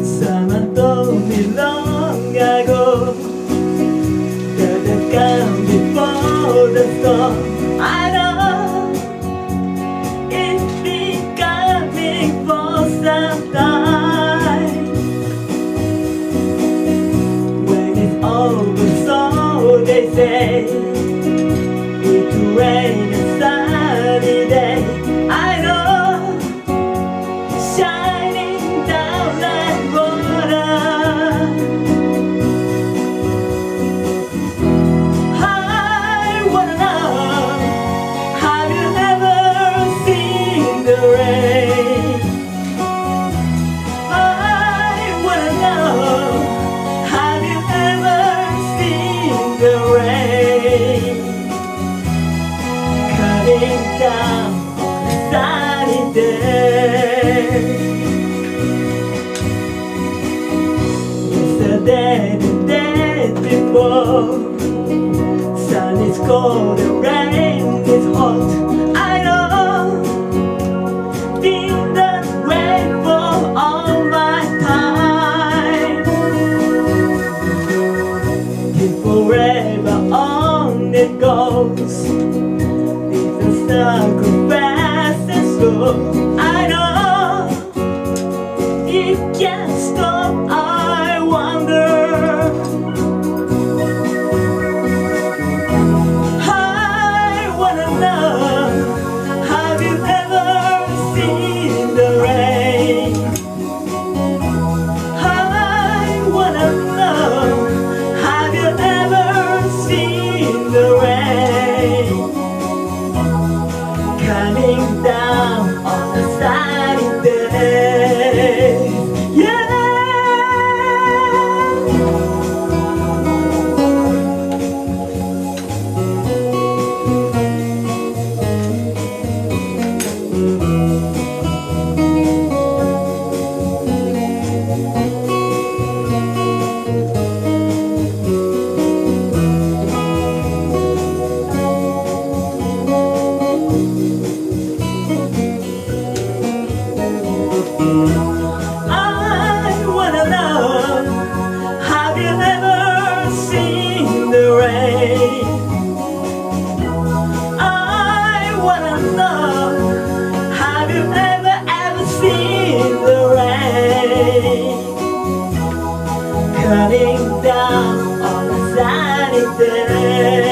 Someone told me long ago that the calm before the storm. I know it's been coming for some time. When it's over, so they say, it will rain a sunny day. I know, shining down like water. I wanna know, have you ever seen the rain? I wanna know, have you ever seen the rain coming down on a sunny day? Yesterday, the day before, sun is cold, the rain is hot. I know, feel that rain for all my time. If forever on it goes, it's a circle fast and slow. I know, it can't stop, I wonder. I wanna know, have you ever seen the rain? I wanna know, have you ever seen the rain coming down on a sunny day? Yeah. I wanna know, have you ever seen the rain? I wanna know, have you ever seen the rain coming down on a sunny day?